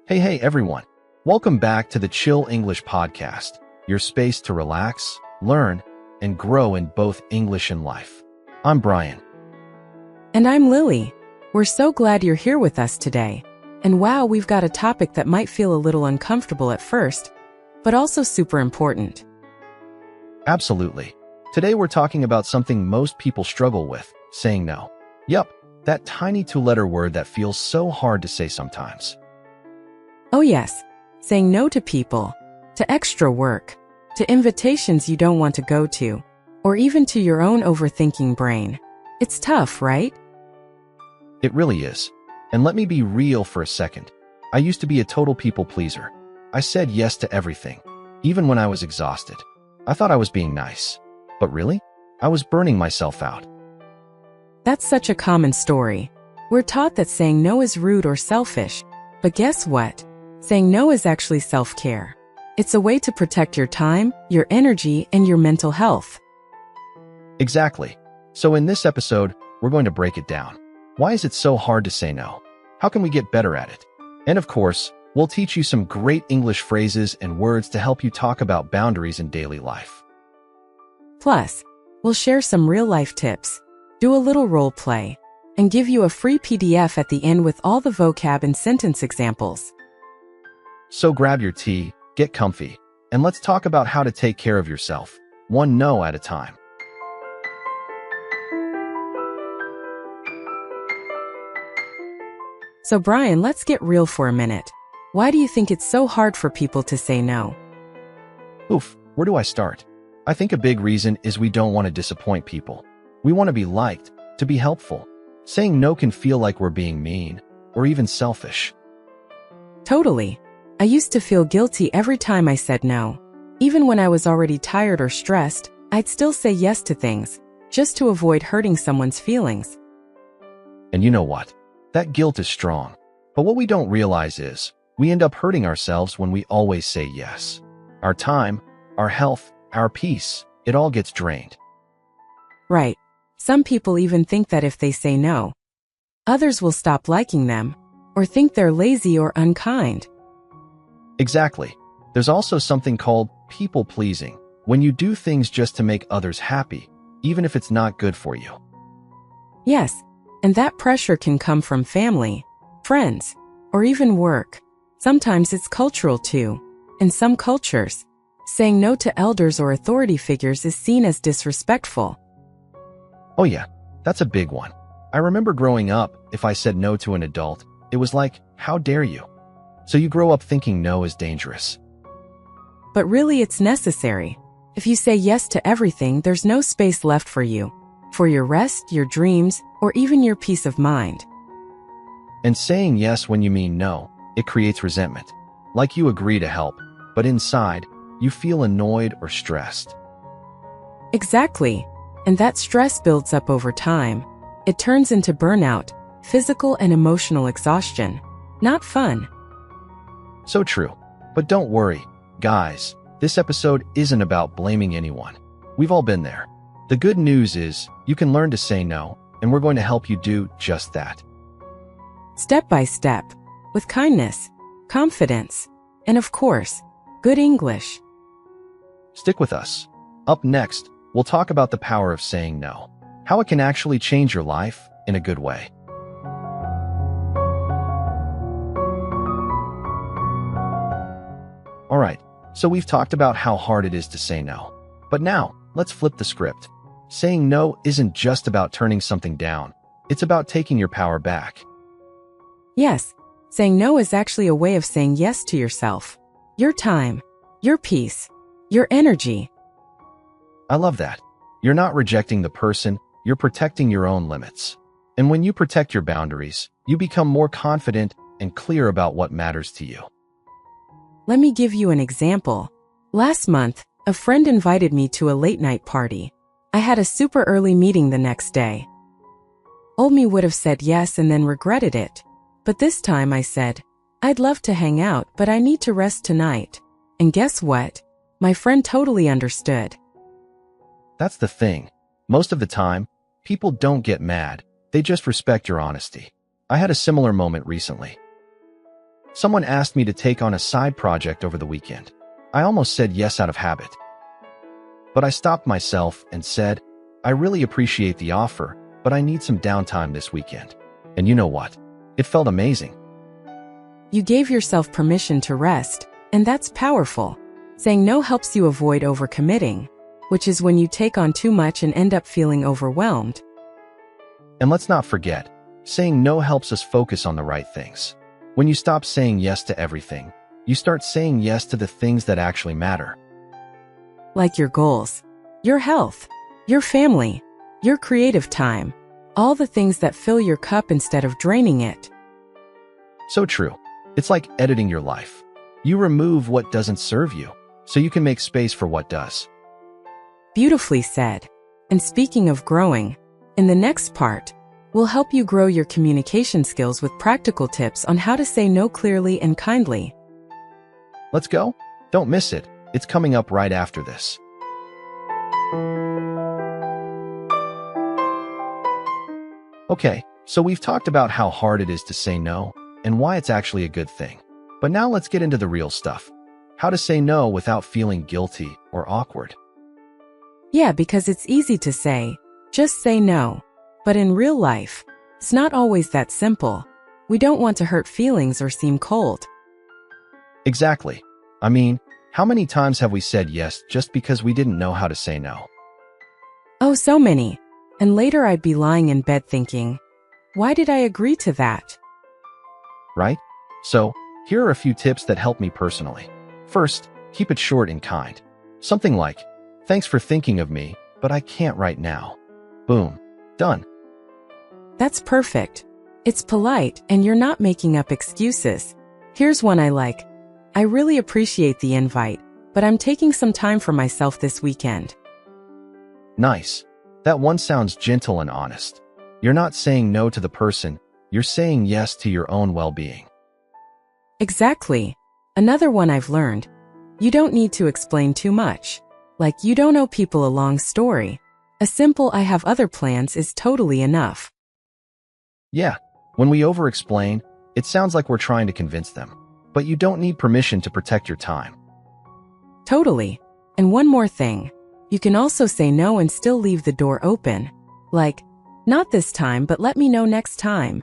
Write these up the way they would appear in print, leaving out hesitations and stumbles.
Hey everyone. Welcome back to the Chill English Podcast, your space to relax, learn, and grow in both English and life. I'm Brian. And I'm Lily. We're so glad you're here with us today. And wow, we've got a topic that might feel a little uncomfortable at first, but also super important. Absolutely. Today we're talking about something most people struggle with, saying no. Yup, that tiny two-letter word that feels so hard to say sometimes. Oh yes, saying no to people, to extra work, to invitations you don't want to go to, or even to your own overthinking brain. It's tough, right? It really is. And let me be real for a second. I used to be a total people pleaser. I said yes to everything, even when I was exhausted. I thought I was being nice. But really, I was burning myself out. That's such a common story. We're taught that saying no is rude or selfish. But guess what? Saying no is actually self-care. It's a way to protect your time, your energy, and your mental health. Exactly. So in this episode, we're going to break it down. Why is it so hard to say no? How can we get better at it? And of course, we'll teach you some great English phrases and words to help you talk about boundaries in daily life. Plus, we'll share some real-life tips, do a little role play, and give you a free PDF at the end with all the vocab and sentence examples. So grab your tea, get comfy, and let's talk about how to take care of yourself, one no at a time. So Brian, let's get real for a minute. Why do you think it's so hard for people to say no? Oof, where do I start? I think a big reason is we don't want to disappoint people. We want to be liked, to be helpful. Saying no can feel like we're being mean, or even selfish. Totally. I used to feel guilty every time I said no. Even when I was already tired or stressed, I'd still say yes to things, just to avoid hurting someone's feelings. And you know what? That guilt is strong. But what we don't realize is, we end up hurting ourselves when we always say yes. Our time, our health, our peace, it all gets drained. Right. Some people even think that if they say no, others will stop liking them, or think they're lazy or unkind. Exactly. There's also something called people-pleasing, when you do things just to make others happy, even if it's not good for you. Yes, and that pressure can come from family, friends, or even work. Sometimes it's cultural too. In some cultures, saying no to elders or authority figures is seen as disrespectful. Oh yeah, that's a big one. I remember growing up, if I said no to an adult, it was like, how dare you? So you grow up thinking no is dangerous. But really it's necessary. If you say yes to everything, there's no space left for you, for your rest, your dreams, or even your peace of mind. And saying yes when you mean no, it creates resentment. Like you agree to help, but inside, you feel annoyed or stressed. Exactly. And that stress builds up over time. It turns into burnout, physical and emotional exhaustion. Not fun. So true. But don't worry, guys. This episode isn't about blaming anyone. We've all been there. The good news is, you can learn to say no, and we're going to help you do just that. Step by step, with kindness, confidence, and of course, good English. Stick with us. Up next, we'll talk about the power of saying no, how it can actually change your life in a good way. Alright, so we've talked about how hard it is to say no. But now, let's flip the script. Saying no isn't just about turning something down. It's about taking your power back. Yes, saying no is actually a way of saying yes to yourself, your time, your peace, your energy. I love that. You're not rejecting the person, you're protecting your own limits. And when you protect your boundaries, you become more confident and clear about what matters to you. Let me give you an example. Last month, a friend invited me to a late-night party. I had a super early meeting the next day. Old me would have said yes and then regretted it. But this time I said, I'd love to hang out, but I need to rest tonight. And guess what? My friend totally understood. That's the thing. Most of the time, people don't get mad. They just respect your honesty. I had a similar moment recently. Someone asked me to take on a side project over the weekend. I almost said yes out of habit. But I stopped myself and said, I really appreciate the offer, but I need some downtime this weekend. And you know what? It felt amazing. You gave yourself permission to rest, and that's powerful. Saying no helps you avoid overcommitting, which is when you take on too much and end up feeling overwhelmed. And let's not forget, saying no helps us focus on the right things. When you stop saying yes to everything, you start saying yes to the things that actually matter. Like your goals, your health, your family, your creative time, all the things that fill your cup instead of draining it. So true. It's like editing your life. You remove what doesn't serve you, so you can make space for what does. Beautifully said. And speaking of growing, in the next part, we'll help you grow your communication skills with practical tips on how to say no clearly and kindly. Let's go? Don't miss it. It's coming up right after this. Okay, so we've talked about how hard it is to say no and why it's actually a good thing. But now let's get into the real stuff. How to say no without feeling guilty or awkward. Yeah, because it's easy to say, just say no. But in real life, it's not always that simple. We don't want to hurt feelings or seem cold. Exactly. I mean, how many times have we said yes just because we didn't know how to say no? Oh, so many. And later I'd be lying in bed thinking, why did I agree to that? Right? So, here are a few tips that help me personally. First, keep it short and kind. Something like, thanks for thinking of me, but I can't right now. Boom. Done. That's perfect. It's polite and you're not making up excuses. Here's one I like. I really appreciate the invite, but I'm taking some time for myself this weekend. Nice. That one sounds gentle and honest. You're not saying no to the person, you're saying yes to your own well-being. Exactly. Another one I've learned. You don't need to explain too much. Like you don't owe people a long story. A simple I have other plans is totally enough. Yeah, when we over-explain, it sounds like we're trying to convince them. But you don't need permission to protect your time. Totally. And one more thing. You can also say no and still leave the door open. Like, not this time, but let me know next time.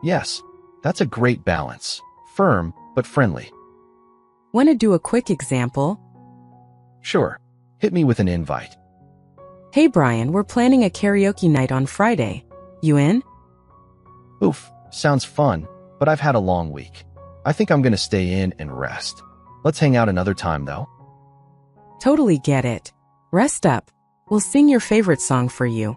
Yes, that's a great balance. Firm, but friendly. Want to do a quick example? Sure. Hit me with an invite. Hey Brian, we're planning a karaoke night on Friday. You in? Oof, sounds fun, but I've had a long week. I think I'm gonna stay in and rest. Let's hang out another time, though. Totally get it. Rest up. We'll sing your favorite song for you.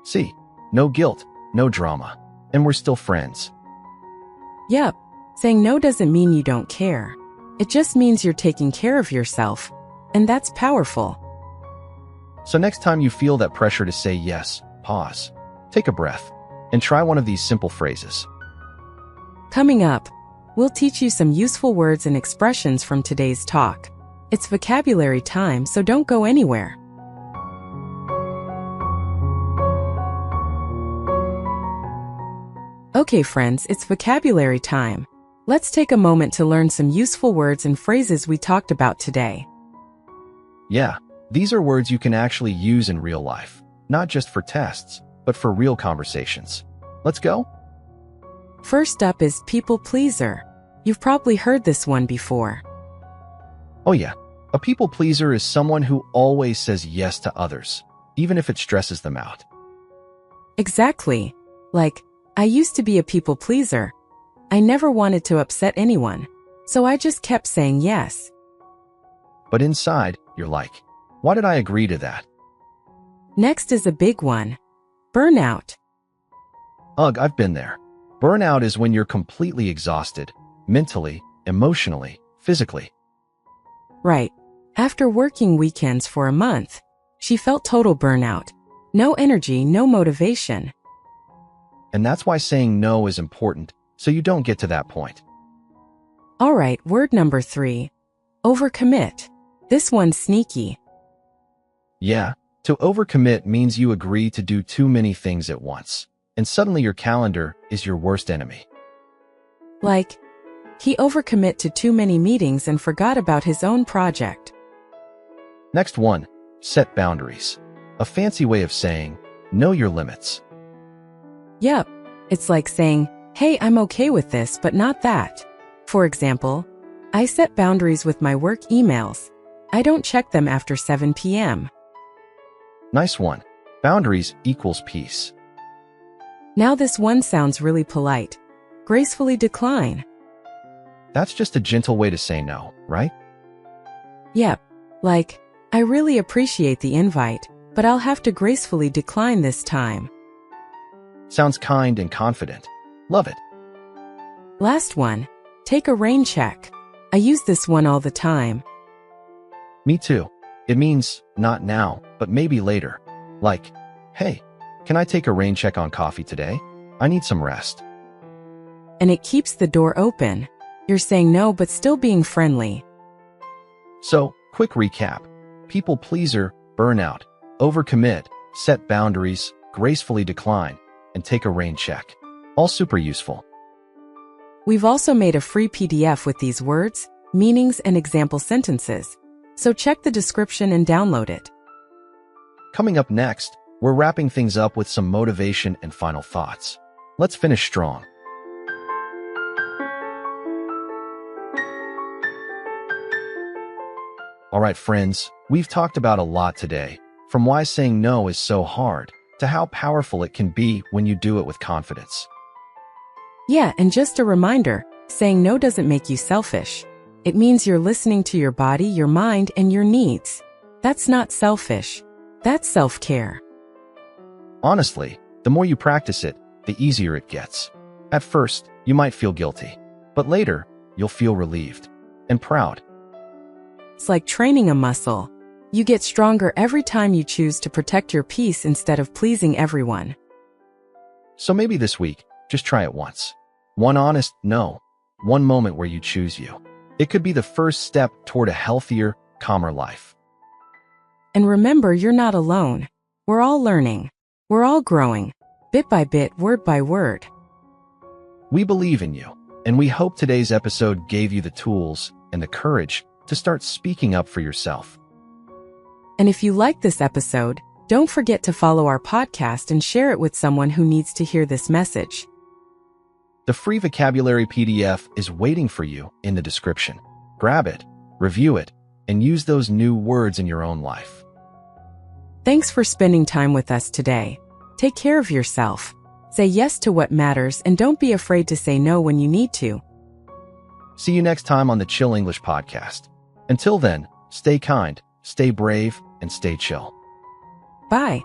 See, no guilt, no drama, and we're still friends. Yep. Saying no doesn't mean you don't care. It just means you're taking care of yourself. And that's powerful. So next time you feel that pressure to say yes, pause, take a breath, and try one of these simple phrases. Coming up, we'll teach you some useful words and expressions from today's talk. It's vocabulary time, so don't go anywhere. Okay, friends, it's vocabulary time. Let's take a moment to learn some useful words and phrases we talked about today. Yeah, these are words you can actually use in real life, not just for tests, but for real conversations. Let's go? First up is people pleaser. You've probably heard this one before. Oh yeah, a people pleaser is someone who always says yes to others, even if it stresses them out. Exactly. Like, I used to be a people pleaser. I never wanted to upset anyone, so I just kept saying yes. But inside, you're like, why did I agree to that? Next is a big one. Burnout. Ugh, I've been there. Burnout is when you're completely exhausted, mentally, emotionally, physically. Right. After working weekends for a month, she felt total burnout. No energy, no motivation. And that's why saying no is important, so you don't get to that point. All right, word number 3. Overcommit. This one's sneaky. Yeah, to overcommit means you agree to do too many things at once, and suddenly your calendar is your worst enemy. Like, he overcommit to too many meetings and forgot about his own project. Next one, set boundaries. A fancy way of saying, know your limits. Yep, it's like saying, hey, I'm okay with this, but not that. For example, I set boundaries with my work emails. I don't check them after 7 p.m. Nice one. Boundaries equals peace. Now this one sounds really polite. Gracefully decline. That's just a gentle way to say no, right? Yep, like, I really appreciate the invite, but I'll have to gracefully decline this time. Sounds kind and confident. Love it. Last one, take a rain check. I use this one all the time. Me too. It means not now, but maybe later. Like, hey, can I take a rain check on coffee today? I need some rest. And it keeps the door open. You're saying no but still being friendly. So, quick recap. People pleaser, burnout, overcommit, set boundaries, gracefully decline, and take a rain check. All super useful. We've also made a free PDF with these words, meanings, and example sentences. So check the description and download it. Coming up next, we're wrapping things up with some motivation and final thoughts. Let's finish strong. All right, friends, we've talked about a lot today, from why saying no is so hard, to how powerful it can be when you do it with confidence. Yeah, and just a reminder, saying no doesn't make you selfish. It means you're listening to your body, your mind, and your needs. That's not selfish. That's self-care. Honestly, the more you practice it, the easier it gets. At first, you might feel guilty, but later, you'll feel relieved and proud. It's like training a muscle. You get stronger every time you choose to protect your peace instead of pleasing everyone. So maybe this week, just try it once. One honest no, one moment where you choose you. It could be the first step toward a healthier, calmer life. And remember, you're not alone. We're all learning. We're all growing, bit by bit, word by word. We believe in you, and we hope today's episode gave you the tools and the courage to start speaking up for yourself. And if you like this episode, don't forget to follow our podcast and share it with someone who needs to hear this message. The free vocabulary PDF is waiting for you in the description. Grab it, review it, and use those new words in your own life. Thanks for spending time with us today. Take care of yourself. Say yes to what matters and don't be afraid to say no when you need to. See you next time on the Chill English Podcast. Until then, stay kind, stay brave, and stay chill. Bye.